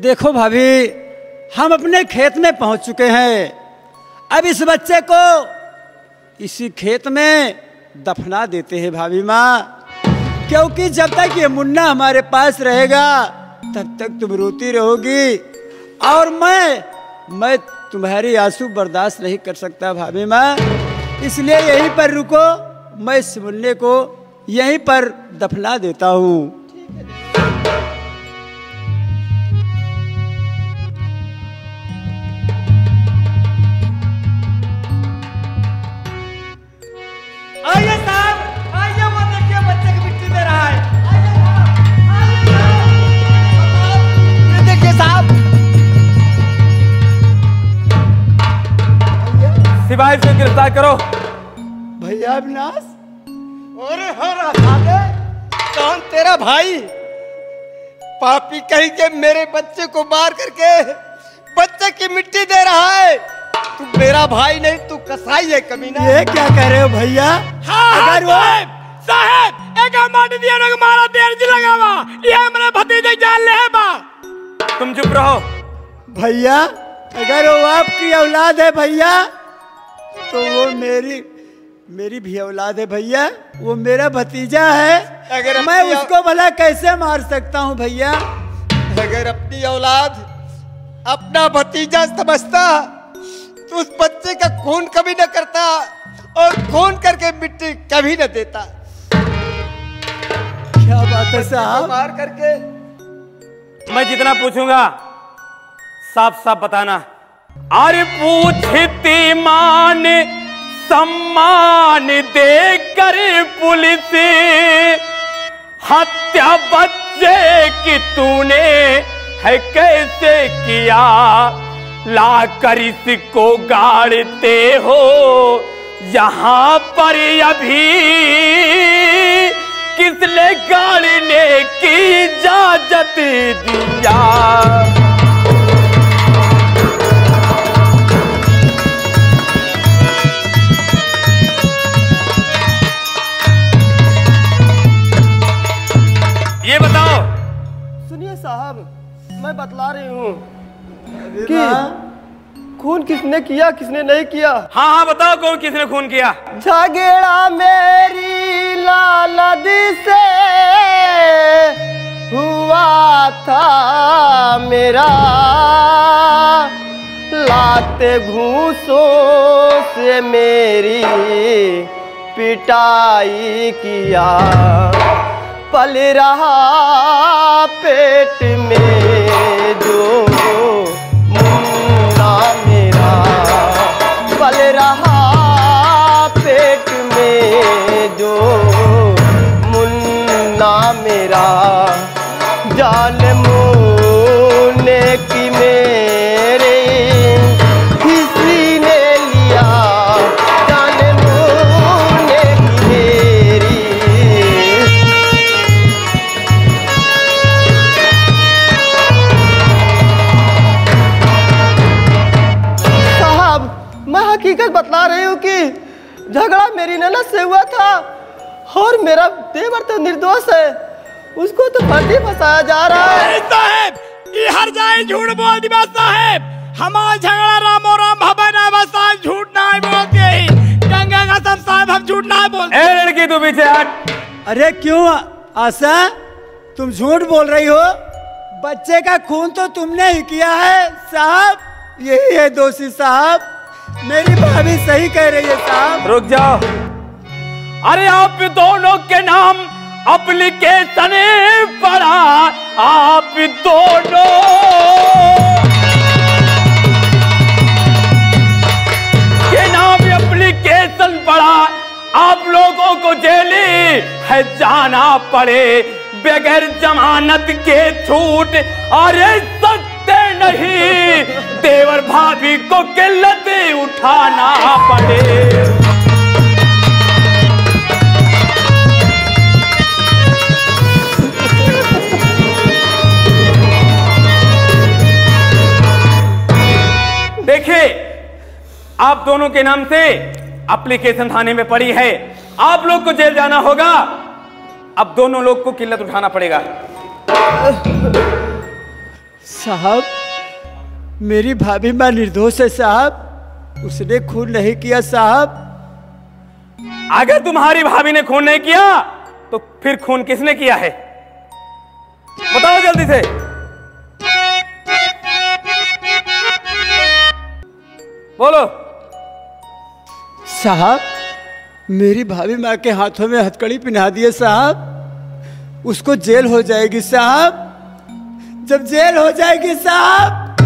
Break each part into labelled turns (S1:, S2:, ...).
S1: देखो भाभी, हम अपने खेत में पहुंच चुके हैं। अब इस बच्चे को इसी खेत में दफना देते हैं भाभी माँ, क्योंकि जब तक ये मुन्ना हमारे पास रहेगा तब तक तुम रोती रहोगी और मैं तुम्हारी आंसू बर्दाश्त नहीं कर सकता भाभी माँ। इसलिए यहीं पर रुको, मैं इस मुन्ने को यहीं पर दफना देता हूँ।
S2: आइए साहब, आइए, वो देखिए बच्चे की मिट्टी दे रहा है। ये देखिए साहब।
S3: सिपाही से गिरफ्तार करो।
S1: भैया अविनाश,
S2: अरे हरा साले, कौन तेरा भाई? पापी कहीं के मेरे बच्चे को मार करके बच्चे की मिट्टी दे रहा है। तू मेरा भाई नहीं, तू कसाई है कमीना।
S1: ये क्या कह रहे हो भैया?
S3: अगर वो साहब एक माटी दिया ना मारा देर जी लगावा, ये हमारे भतीजे जान ले बा। तुम चुप रहो
S1: भैया। अगर वो आपकी औलाद है भैया तो वो मेरी भी औलाद है भैया। वो मेरा भतीजा है।
S2: अगर
S1: मैं उसको भला कैसे मार सकता हूँ भैया?
S2: अगर अपनी औलाद अपना भतीजा समझता तो उस बच्चे का खून कभी न करता और खून करके मिट्टी कभी न देता।
S1: क्या बात है साहब?
S2: मार करके
S3: मैं जितना पूछूंगा साफ साफ बताना। अरे पूछती मान सम्मान देकर पुलिस, हत्या बच्चे की तूने है कैसे किया? ला कर इसको गाड़ते हो यहाँ पर अभी, किसने गाड़ने की इजाजत दिया? ये बताओ।
S2: सुनिए साहब, मैं बतला रही हूँ कि खून किसने किया किसने नहीं किया।
S3: हाँ हाँ बताओ, कौन किसने खून किया?
S2: झगड़ा मेरी लालदी से हुआ था मेरा, लाते घूंसों से मेरी पिटाई किया। पल रहा पेट में जो मुन्ना मेरा, पल रहा पेट में जो मुन्ना मेरा। जान मुन्ने की मेरे किसी ने लिया, जान मुन्ने की मेरी। मैं हकीकत बतला रही हूँ कि झगड़ा मेरी ननद से हुआ था और मेरा देवर तो निर्दोष है, उसको तो फर्जी फंसाया जा रहा है।
S3: साहब ये हर जाए झूठ बोल दिया साहब, हमारा झगड़ा रामो राम भवन है साहब, झूठ ना बोलते गंगा का सब साहब, हम झूठ ना बोलते। ए लड़की तू पीछे हट।
S1: अरे क्यों आशा, तुम झूठ बोल रही हो? बच्चे का खून तो तुमने ही किया है साहब, यही है दोषी साहब। मेरी भाभी सही कह रही है साहब।
S3: रुक जाओ। अरे आप दोनों के नाम एप्लीकेशन पड़ा, आप दोनों के नाम एप्लीकेशन पड़ा, आप लोगों को जेल है जाना पड़े बगैर जमानत के छूट। अरे सकते नहीं देवर भाभी को किल्लत उठाना पड़े। देखिए आप दोनों के नाम से एप्लीकेशन थाने में पड़ी है, आप लोग को जेल जाना होगा। अब दोनों लोग को किल्लत उठाना पड़ेगा।
S1: साहब, मेरी भाभी माँ निर्दोष है साहब, उसने खून नहीं किया साहब।
S3: अगर तुम्हारी भाभी ने खून नहीं किया तो फिर खून किसने किया है? बताओ जल्दी से। बोलो।
S1: साहब, मेरी भाभी माँ के हाथों में हथकड़ी पहना दिए साहब, उसको जेल हो जाएगी साहब। जब जेल हो जाएगी साहब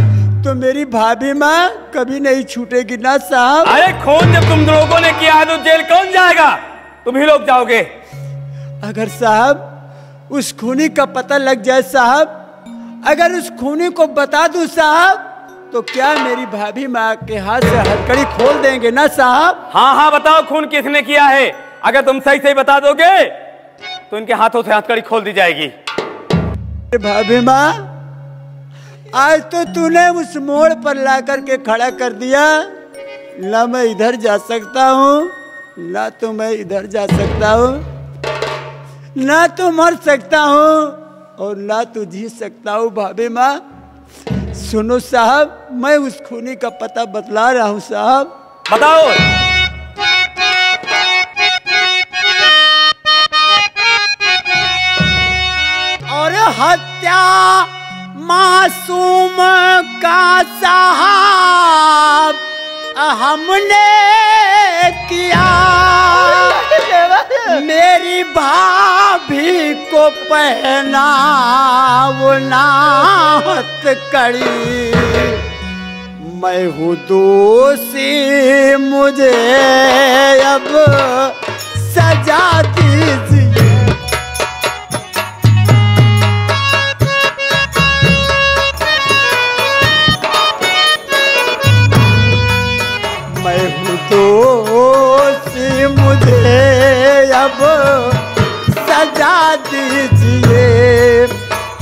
S1: तो मेरी भाभी माँ कभी नहीं छूटेगी ना साहब।
S3: अरे खून जब तुम लोगों ने किया है तो जेल कौन जाएगा? तुम ही लोग जाओगे।
S1: अगर साहब उस खूनी का पता लग जाए साहब, अगर उस खूनी को बता दूं साहब, तो क्या मेरी भाभी माँ के हाथ से हथकड़ी खोल देंगे ना साहब?
S3: हाँ हाँ बताओ खून किसने किया है। अगर तुम सही सही बता दोगे तो इनके हाथों से हथकड़ी खोल दी जाएगी।
S1: भाभी माँ, आज तो तूने उस मोड़ पर ला करके खड़ा कर दिया। ना मैं इधर जा सकता हूँ, ना तो मैं इधर जा सकता हूँ, ना तो मर सकता हूँ और ना तो जी सकता हूँ। भाभी माँ सुनो साहब, मैं उस खूनी का पता बतला रहा हूँ साहब।
S3: बताओ।
S1: और हत्या मासूम का साहब हमने किया, मेरी भाभी को पहना वो हथकड़ी, मैं हूँ दोषी, मुझे अब सजा दीजिए। मैं हूँ दोषी, मुझे अब सजा दीजिए।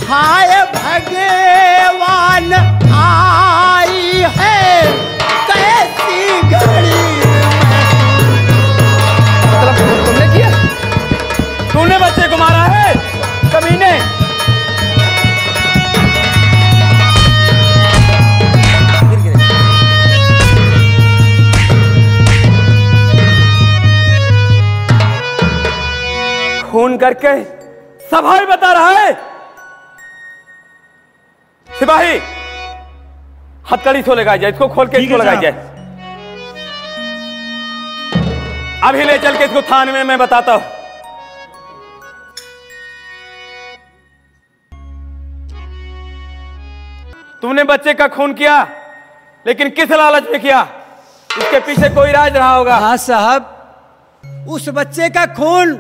S1: हाय भगवान आई है कैसी घड़ी।
S3: मतलब तुमने किया? तूने बच्चे को मारा है कमीने? खून करके सफाई बता रहा है। सिपाही हथकड़ी से लगाई जाए, इसको खोल के इसको लगाई जाए। अभी ले चल के इसको थाने में मैं बताता हूं। तुमने बच्चे का खून किया, लेकिन किस लालच में किया? इसके पीछे कोई राज रहा होगा।
S1: हाँ साहब, उस बच्चे का खून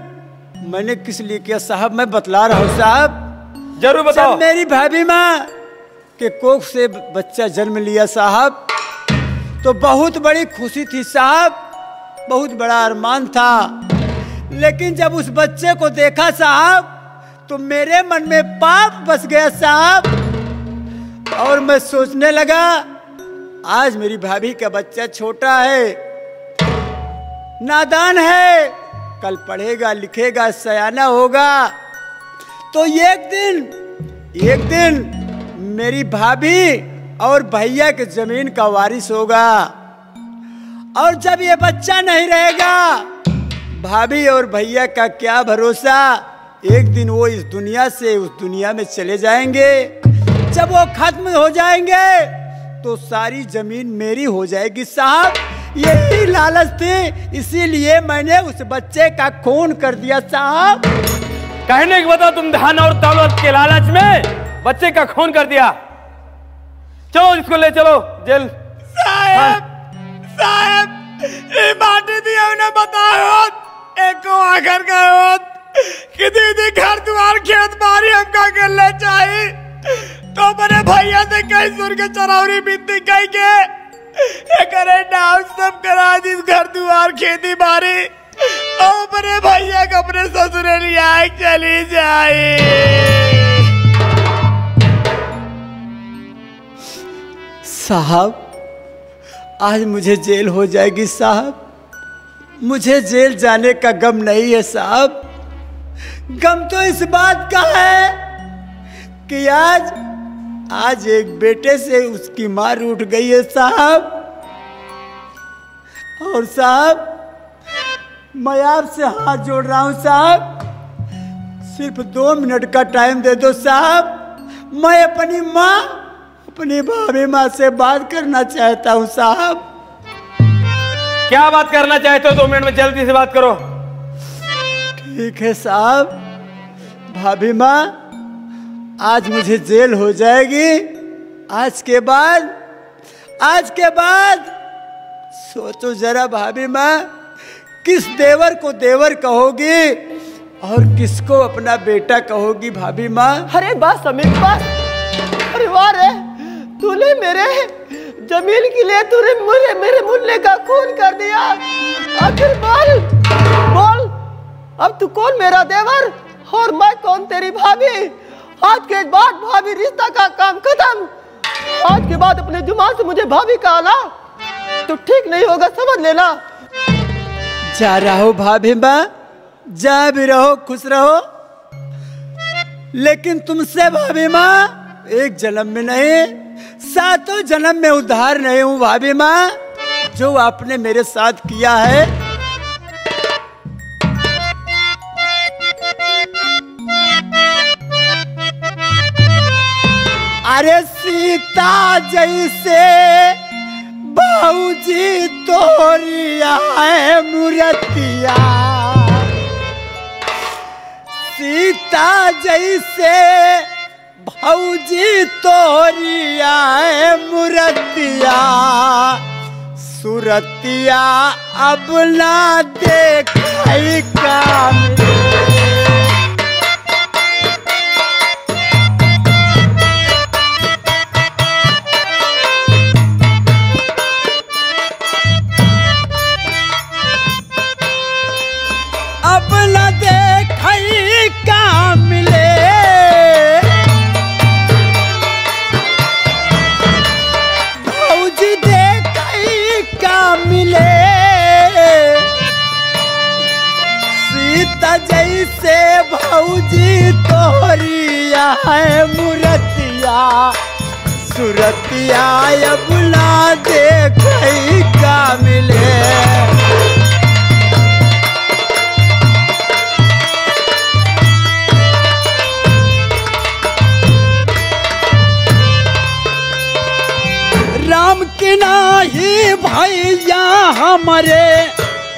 S1: मैंने किस लिए किया साहब, मैं बतला रहा हूँ साहब।
S3: जरूर बताओ।
S1: मेरी भाभी माँ के कोख से बच्चा जन्म लिया साहब, तो बहुत बड़ी खुशी थी साहब, बहुत बड़ा अरमान था। लेकिन जब उस बच्चे को देखा साहब तो मेरे मन में पाप बस गया साहब, और मैं सोचने लगा आज मेरी भाभी का बच्चा छोटा है, नादान है, कल पढ़ेगा लिखेगा सयाना होगा, तो एक दिन मेरी भाभी और भैया के जमीन का वारिस होगा। और जब ये बच्चा नहीं रहेगा, भाभी और भैया का क्या भरोसा, एक दिन वो इस दुनिया से उस दुनिया में चले जाएंगे। जब वो खत्म हो जाएंगे तो सारी जमीन मेरी हो जाएगी साहब। यही लालच थी, इसीलिए मैंने उस बच्चे का खून कर दिया साहब।
S3: कहने के बताओ, तुम धन और दौलत के लालच में बच्चे का खून कर दिया। चलो इसको ले चलो जेल।
S2: साहब साहब ये माटी दिया उन्हें बताओ, एक आखिर का कि दीदी घर द्वार खेत बारी हमका कर ले चाहिए, तो मेरे भैया से कई सुर के चरौरी बिनती कही के करे नाम सब करा दी, घर द्वार खेती बारी, और मेरे भैया को अपने ससुरे लिया चली जाए।
S1: साहब आज मुझे जेल हो जाएगी साहब, मुझे जेल जाने का गम नहीं है साहब। गम तो इस बात का है कि आज आज एक बेटे से उसकी मां रूठ गई है साहब। और साहब मैं आपसे हाथ जोड़ रहा हूं साहब, सिर्फ 2 मिनट का टाइम दे दो साहब। मैं अपनी माँ, अपनी भाभी माँ से बात करना चाहता हूँ साहब।
S3: क्या बात करना चाहते हो? 2 मिनट में जल्दी से बात करो।
S1: ठीक है साहब। भाभी माँ, आज मुझे जेल हो जाएगी। आज के बाद सोचो जरा भाभी माँ, किस देवर को देवर कहोगी और किसको अपना बेटा कहोगी भाभी माँ?
S2: अरे बस अमित बस। अरे वाह रे, तूने मेरे जमीन के लिए तूने मेरे मुन्ने का खून कर दिया। आखिर बोल अब तू कौन मेरा देवर और मैं कौन तेरी भाभी? आज के बाद भाभी रिश्ता का काम खत्म। आज के बाद अपने जुबान से मुझे भाभी कहना तो ठीक नहीं होगा, समझ लेना।
S1: जा रहो भाभी माँ, जा भी रहो, खुश रहो, लेकिन तुमसे भाभी माँ 1 जन्म में नहीं 7 जन्म में उद्धार नहीं हूँ भाभी माँ, जो आपने मेरे साथ किया है। अरे सीता जैसे बाबूजी तोरिया है मूर्तिया, सीता जैसे भौजी तोरिया है मूर्तिया, सुरतिया अब ना देखाई काम। अब न देखई का मिले, भौजी देखई का मिले, सीता जैसे भौजी तोरिया है मूर्तिया, सुरतिया अब न देखई का मिले। राम की नाही भैया हमारे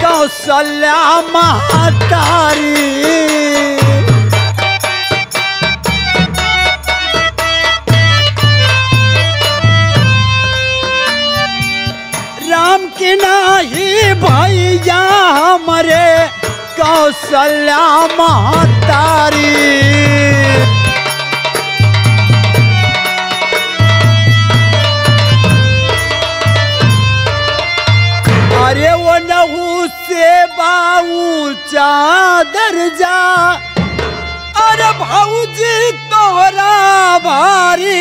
S1: कौशल्या महतारी, राम की नाही भैया हमारे कौशल्या महतारी, अरे वो नहू से बाऊ चादर जा, अरे भौजी तोहरा भारी,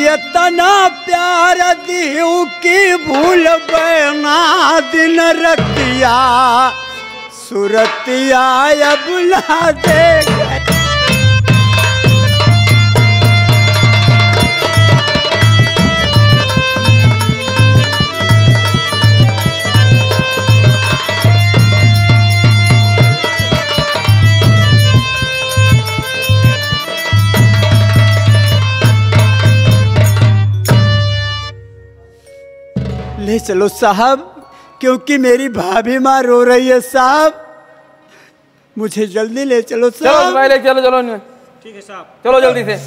S1: इतना प्यार दिहू की भूल बना दिन रतिया, सुरतिया अब ला दे। ले चलो साहब, क्योंकि मेरी भाभी माँ रो रही है साहब, मुझे जल्दी ले चलो साहब।
S3: चलो ले चलो। ठीक है साहब, चलो जल्दी से।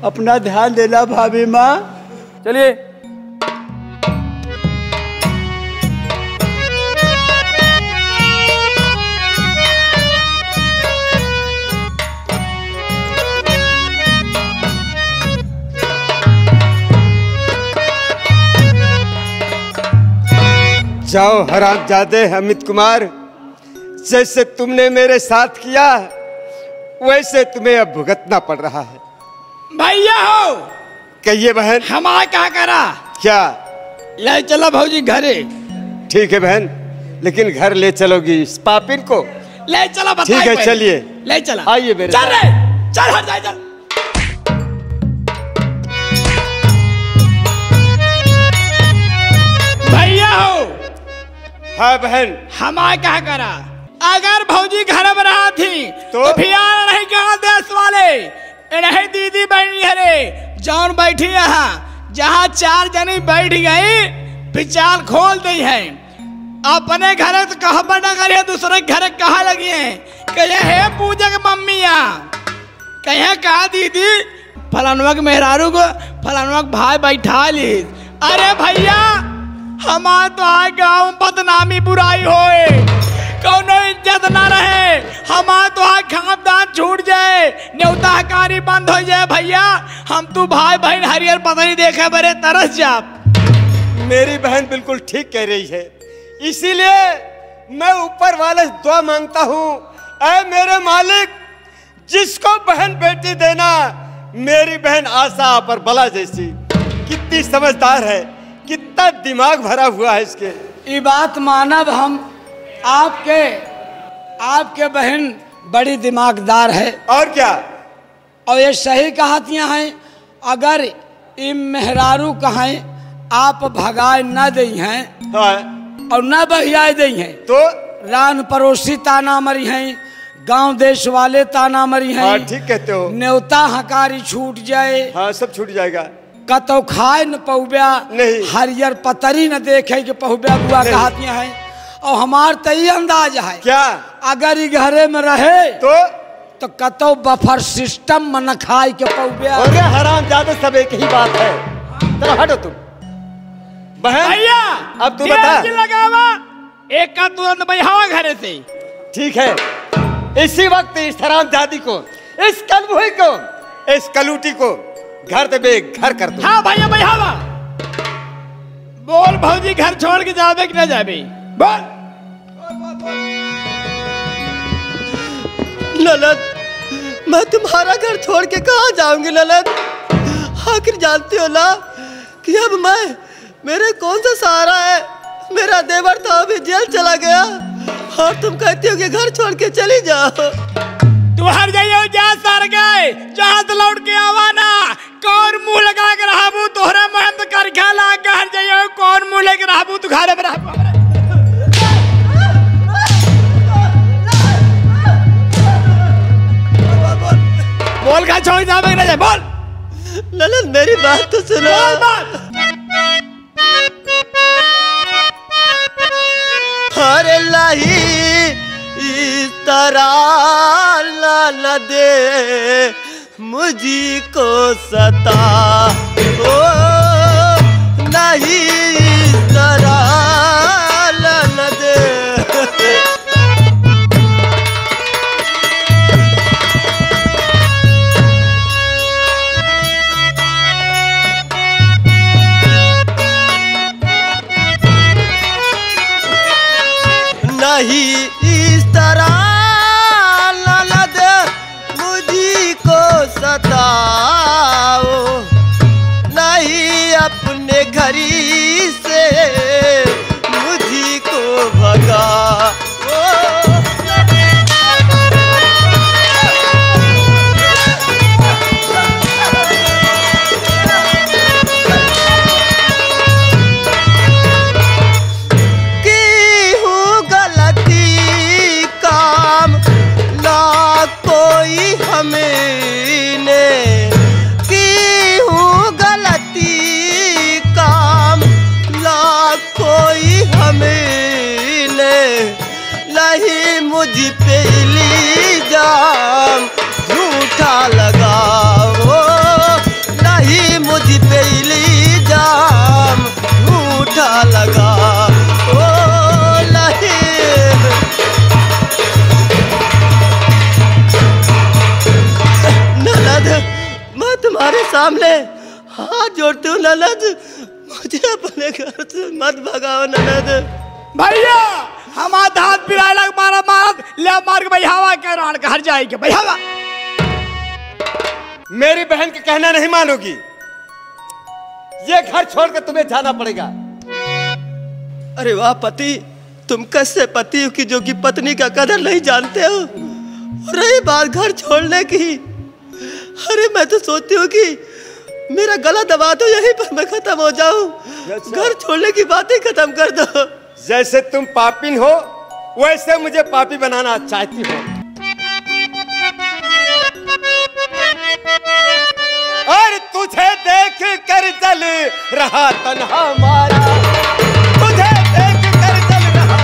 S1: अपना ध्यान देना भाभी माँ।
S3: चलिए।
S2: जाओ हरामजादे अमित कुमार, जैसे तुमने मेरे साथ किया वैसे तुम्हें अब भुगतना पड़ रहा है।
S3: भैया हो
S2: कहिए बहन।
S3: हमारा क्या करा?
S2: क्या
S3: ले चलो भौजी घरे।
S2: ठीक है बहन, लेकिन घर ले चलोगी इस पापिन को?
S3: ले चलो।
S2: ठीक है चलिए,
S3: ले चला।
S2: आइए मेरे
S3: चल रे, चल हट जा, चल। भैया हो।
S2: हाँ बहन।
S3: हमारे क्या करा, अगर भौजी घर में रहा थी तो भैया नहीं कहा देश वाले नहीं दीदी बैठी हरे जौन बैठी यहाँ, जहाँ 4 जनी बैठ गई पिचाल खोल दी है। अपने घर तो कहा बना करे, दूसरे घर कहा लगी है। कहे है पूजा के मम्मिया, कहे कहा दीदी फलानवा के मेहरारू को फलानवा के भाई बैठा ली। अरे भैया हमारे तो आए गाँव में बदनामी बुराई होए, कौनो इज्जत ना रहे, हमारे तो आए खानदान छूट जाए, न्योता हकारी बंद हो जाए। भैया हम तू भाई बहन हरियर पता नहीं देखे बड़े तरस जा।
S2: मेरी बहन बिल्कुल ठीक कह रही है, इसीलिए मैं ऊपर वाले से दुआ मांगता हूँ, ऐ मेरे मालिक जिसको बहन बेटी देना, मेरी बहन आशा पर बला जैसी, कितनी समझदार है, कितना दिमाग भरा हुआ है इसके।
S1: ये बात मानव हम आपके बहन बड़ी दिमागदार है।
S2: और क्या,
S1: और ये सही कहातियाँ हैं। अगर ये मेहरारू कहें आप भगाए न दी हैं
S2: हाँ।
S1: और न बहियाए दी हैं
S2: तो
S1: रान पड़ोसी ताना मरी हैं, गांव देश वाले ताना मरी हैं।
S2: हाँ ठीक कहते हो।
S1: न्योता हकारी छूट जाए,
S2: हाँ सब छूट जाएगा।
S1: कतो खाए न पहुब्या
S2: नहीं,
S1: हरियर पतरी न देखे कि पहुब्या बुआ कहातियाँ हैं। और हमार तई अंदाज है
S2: क्या,
S1: अगर ये घरे में रहे
S2: तो
S1: कतो बफर सिस्टम में न खाए के पहुब्या।
S2: अरे हराम ज्यादा सब एक ही बात है। चलो हटो तुम बहन।
S3: भैया
S2: अब तू बता।
S3: लगावा एक का तुरंत बहावा घरे से।
S2: ठीक है, इसी वक्त इस हरामजादी को, इस कलबुही को, इस कलूटी को घर से बेघर कर दो।
S3: हाँ भैया बहावा। बोल भौजी घर छोड़ के जावे कि न जावे, बोल।
S4: ललन मैं तुम्हारा घर छोड़ के कहाँ जाऊंगी ललन, आखिर जानती हो ना कि अब मैं, मेरे कौन सा सहारा है। मेरा देवर था अभी जेल चला गया और तुम कहती हो कि घर छोड़ के चली जाओ।
S3: तू हर जाइयो जा सर गए, जहाँ से लौट के आवाना, कौन मुंह लगा के रहबू तोहरा महम तो कर खाला। घर जाइयो कौन मुंह लेके रहबू तू घर में रहबू। बोल का छोड़ जावे ना जाए, बोल।
S4: ललन मेरी बात तो सुनो।
S3: बोल बात।
S4: अरे लाही इस तरह न दे मुझी को सता, ओ नहीं इस तरह न दे। नहीं इस तरह ललद मुझी को सताओ, नहीं अपने घरी से मुझी को भगाओ। मुझ पे इल्जाम झूठा लगाओ, नहीं मुझ पे इल्जाम झूठा लगाओ। ननद मैं तुम्हारे सामने हाथ जोड़ती हूँ ननद, मुझे अपने घर से मत भगाओ ननद।
S3: भैया हमारा हाथ पिराए लग मारा ले मार के बहावा के रान का हर जाएगी बहावा।
S2: मेरी बहन का कहना नहीं मानोगी, ये घर छोड़कर तुम्हें जाना पड़ेगा।
S4: अरे वाह पति, तुम कैसे पति हो कि जो कि पत्नी का कदर नहीं जानते हो। रही बात घर छोड़ने की, अरे मैं तो सोचती हूँ कि मेरा गला दबा दो, यहीं पर मैं खत्म हो जाऊं। घर छोड़ने की बातें खत्म कर दो।
S2: जैसे तुम पापी हो वैसे मुझे पापी बनाना चाहती हो। और तुझे देख कर जल रहा तन्हा मारा, तुझे देख कर जल रहा,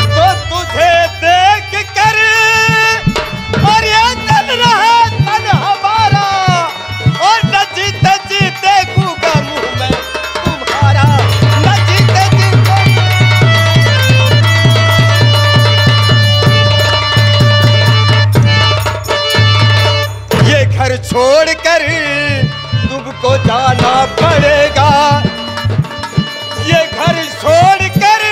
S2: तो तुझे देख कर और ये जल रहा तन्हा मारा, और न जीते जी देखूंगा मुंह में तुम्हारा, न जीते जी ये घर छोड़कर तुमको जाना पड़ेगा, ये घर छोड़कर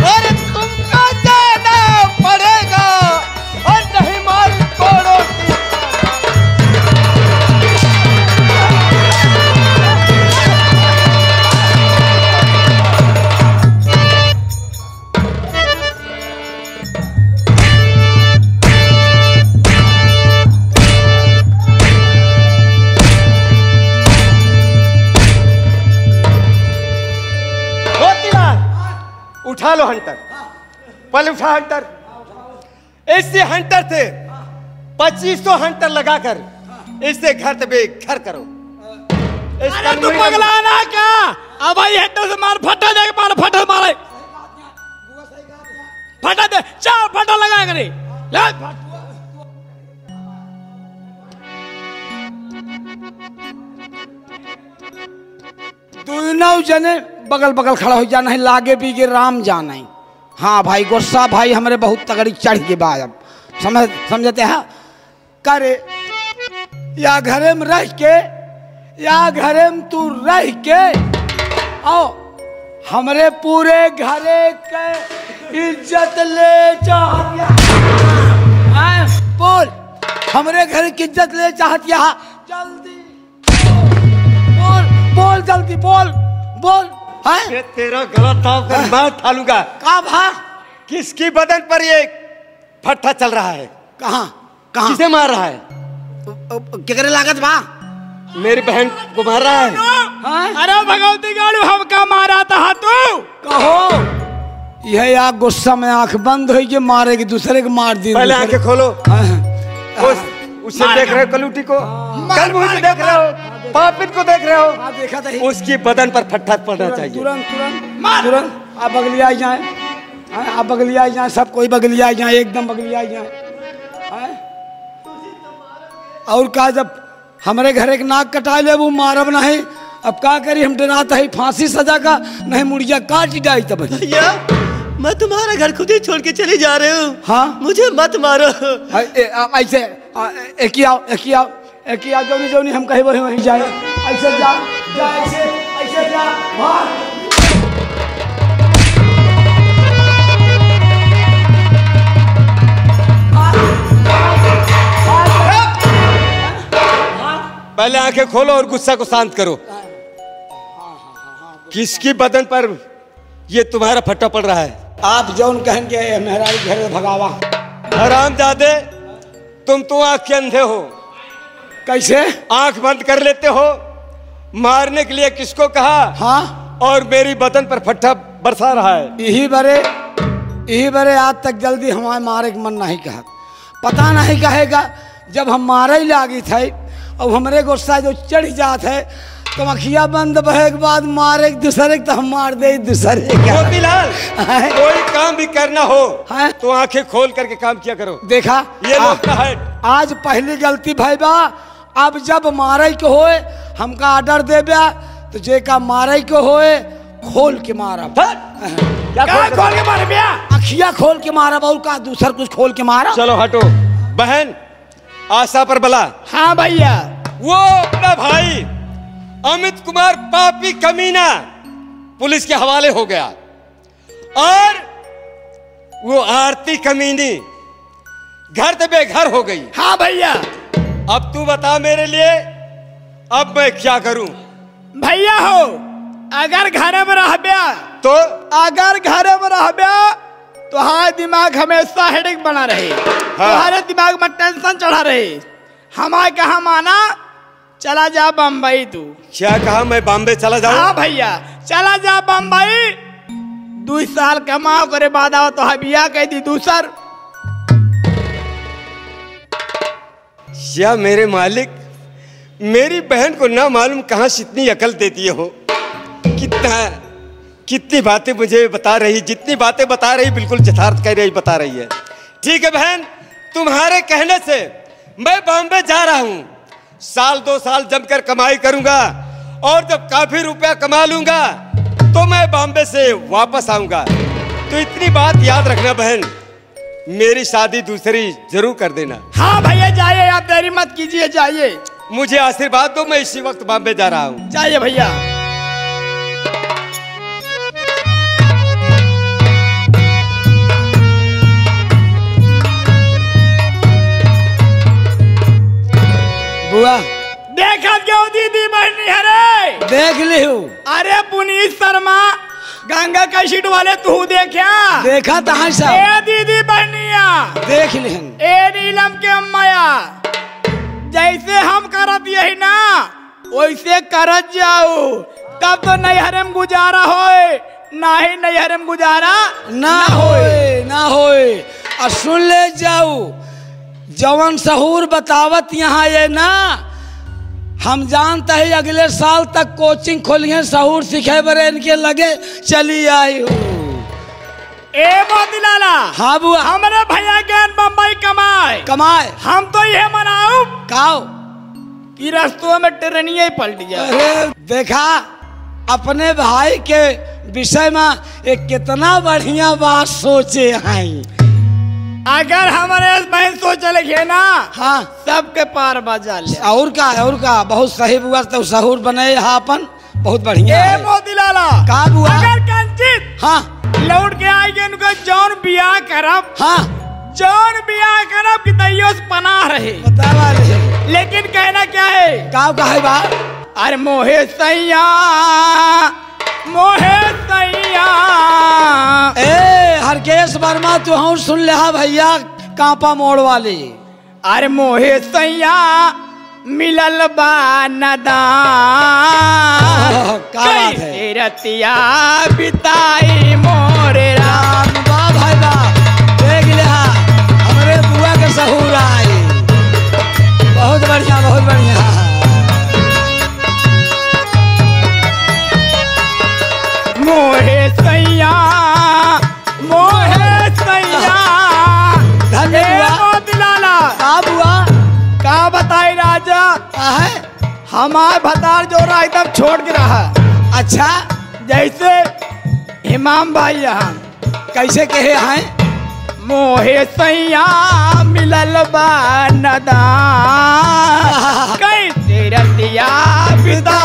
S2: और तुमको जाना पड़ेगा, और नहीं मार तोड़ो उठा लो हंटर, पल उठा हंटर। ऐसे हंटर थे 2500 हंटर लगाकर इससे घर पे घर करो।
S3: अरे तू पगला ना क्या? अब भाई हंटर से मार, फटा दे, मार फटा मारे, फटा दे, चार फटा लगा करे ले। दोनों जने बगल बगल खड़ा हो जाना है, लागे भी के राम जाना है। हाँ भाई गुस्सा भाई हमारे बहुत तगड़ी चढ़ के बाद अब समझते हैं करे, या घरे में रह के, या घरे में तू रह के आओ हमरे पूरे घरे के इज्जत ले चाहतिया। बोल हमरे घर की इज्जत ले चाहतिया, जल्दी बोल, बोल जल्दी बोल, बोल।
S2: ये तेरा गला ताव कर मैं उठा लूंगा।
S3: कहाँ भा?
S2: किसकी बदन पर ये फट्टा चल रहा है?
S3: कहाँ कहाँ?
S2: किसे मार रहा है?
S3: क्या करे लागत भा?
S2: मेरी बहन को मार रहा है।
S3: अरे भगवती गाड़ू हमका मारा था तू कहो। यह या गुस्सा में आंख बंद हो के मारे कि दूसरे को मार दी।
S2: पहले आंखें खोलो। उसे देख रहे हो कलूटी को, कल मुझे देख रहे हो, पापिन को देख रहे हो।
S3: देखा था
S2: उसकी बदन पर फट्टा पड़ना चाहिए।
S3: तुरंत तुरंत तुरंत आप बगलिया जाए, आप बगलिया जाए, सब कोई बगलिया जाए, एकदम बगलिया जाए। और का जब हमारे घर एक नाक कटा ले वो मारब नहीं, अब क्या करी हम डराता है फांसी सजा का नहीं, मुड़िया काट जाए तब।
S4: भैया मैं तुम्हारा घर खुद ही छोड़ के चली जा रही हूँ।
S3: हाँ
S4: मुझे मत मारो।
S3: ऐसे एक ही आओ, एक ही आओ, एक ही आओ, जौनी जौनी हम कहीं वहीं जाए। ऐसे जा, जा ऐसे, ऐसे जा, भाग।
S2: पहले आंखें खोलो और गुस्सा को शांत करो। किसकी बदन पर ये तुम्हारा फट्टा पड़ रहा है?
S3: आप जौन कहेंगे मेहरा घर भगावा।
S2: हरामजादे तुम तो आंख के अंधे हो।
S3: कैसे?
S2: आंख बंद कर लेते हो। मारने के लिए किसको कहा?
S3: हाँ
S2: और मेरी बदन पर फट्टा बरसा रहा है।
S3: यही बरे आज तक जल्दी हमारे मारे के मन नहीं कहा, पता नहीं कहेगा। जब हम मारे ही लागी थे और हमारे गुस्सा जो चढ़ जात है तो अखिया बंद बहे के बाद मारे दूसरे तो हम मार दे दूसरे।
S2: कोई काम भी करना हो तो आंखें खोल करके काम किया करो।
S3: देखा
S2: ये लोग का है।
S3: आज पहली गलती भाई बा, अब जब मारे के होए हमका ऑर्डर दे बा तो जे का मारे के होए खोल के मारा।
S2: क्या
S3: खोल के मारे बिया? अखिया खोल के मारा और का दूसर कुछ खोल के मारा।
S2: चलो हटो। बहन आशा पर बला।
S3: हाँ भैया।
S2: वो अपना भाई अमित कुमार पापी कमीना पुलिस के हवाले हो गया और वो आरती कमीनी घर से बेघर हो गई।
S3: हाँ भैया।
S2: अब तू बता मेरे लिए अब मैं क्या करूं?
S3: भैया हो अगर घर में रह तो, अगर घर में रह तुम्हारा दिमाग हमेशा हेडेक बना रहे, तुम्हारे दिमाग में टेंशन चढ़ा रहे। हमारे कहा माना, चला जा बम्बई। तू
S2: क्या कहा? मैं बॉम्बे चला जाऊं?
S3: हाँ भैया, चला जा बम्बई। 2 साल कमाओ करे बाद आओ तो बिया कह दी दूसर।
S2: या मेरे मालिक, मेरी बहन को ना मालूम कहाँ से इतनी अकल देती हो। कितनी बातें मुझे बता रही, जितनी बातें बता रही बिल्कुल यथार्थ कह रही बता रही है। ठीक है बहन, तुम्हारे कहने से मैं बॉम्बे जा रहा हूँ। 1-2 साल जमकर कमाई करूंगा और जब काफी रुपया कमा लूंगा तो मैं बॉम्बे से वापस आऊंगा। तो इतनी बात याद रखना बहन, मेरी शादी दूसरी जरूर कर देना।
S3: हाँ भैया जाइए, आप देरी मत कीजिए, जाइए।
S2: मुझे आशीर्वाद दो, मैं इसी वक्त बॉम्बे जा रहा हूँ।
S3: जाइए भैया।
S1: बुआ
S3: देखा क्यों दीदी बहनी हरे?
S1: देख ली हूँ।
S3: अरे पुनीत शर्मा, गंगा का सीट वाले तू देखा?
S1: देखा तो है सब।
S3: ए दीदी बहनिया
S1: देख ली।
S3: ए नीलम के अम्माया, जैसे हम करत यही ना वैसे करत जाओ, तब तो नैहर में गुजारा होए, ना ही नैहर में गुजारा
S1: ना होए, ना होए। और सुन ले जाऊ, जवन सहूर बतावत यहाँ ये ना, हम जानते हैं अगले साल तक कोचिंग खोलिए, सहूर सीखे बरे इनके लगे चली आई हूँ।
S3: ए मोतीलाला।
S1: हाँ बुआ।
S3: हमारे भैया के बम्बई कमाए
S1: कमाए,
S3: हम तो ये मनाऊ
S1: काओ
S3: कि रस्तों में ट्रेनिया ही पलट गया।
S1: अरे देखा, अपने भाई के विषय में एक कितना बढ़िया बात सोचे हैं।
S3: अगर हमारे बहन सोच लगे ना,
S1: हाँ
S3: सबके पार बाजा ले।
S1: और का बहुत सही बुआ, तो सहूर बने हाँ अपन बहुत बढ़िया है।
S3: मोतीलाला
S1: का बुआ?
S3: अगर कंचित
S1: हाँ
S3: लौट के आएंगे उनको जौन बियाह करब,
S1: हाँ
S3: जौन बियाह करब कि तैयो से पनाह रहे।
S1: बतावा ले।
S3: लेकिन कहना क्या है?
S1: का कहे बा?
S3: अरे मोहे सैया, मोहे सैया।
S1: ए हरकेश वर्मा, तू हम सुन ले हा भैया, कांपा मोड़ वाली।
S3: अरे मोहे सैया मिलल बा नदान,
S1: का बात है?
S3: रतिया बिताई मोरे राम।
S1: वाह भाई वाह, देख ले हा, हमारे बुआ के सहूर आई। बहुत बढ़िया, बहुत बढ़िया।
S3: मोहे सैया, मोहे सैया। मोतीलाला
S1: का बुआ?
S3: का बताई राजा,
S1: है
S3: हमार भतार जो रहा एकदम छोड़ के रहा।
S1: अच्छा,
S3: जैसे इमाम भाई यहाँ
S1: कैसे कहे हैं?
S3: मोहे सैया मिलल बा नदान, कैसे रतिया बिता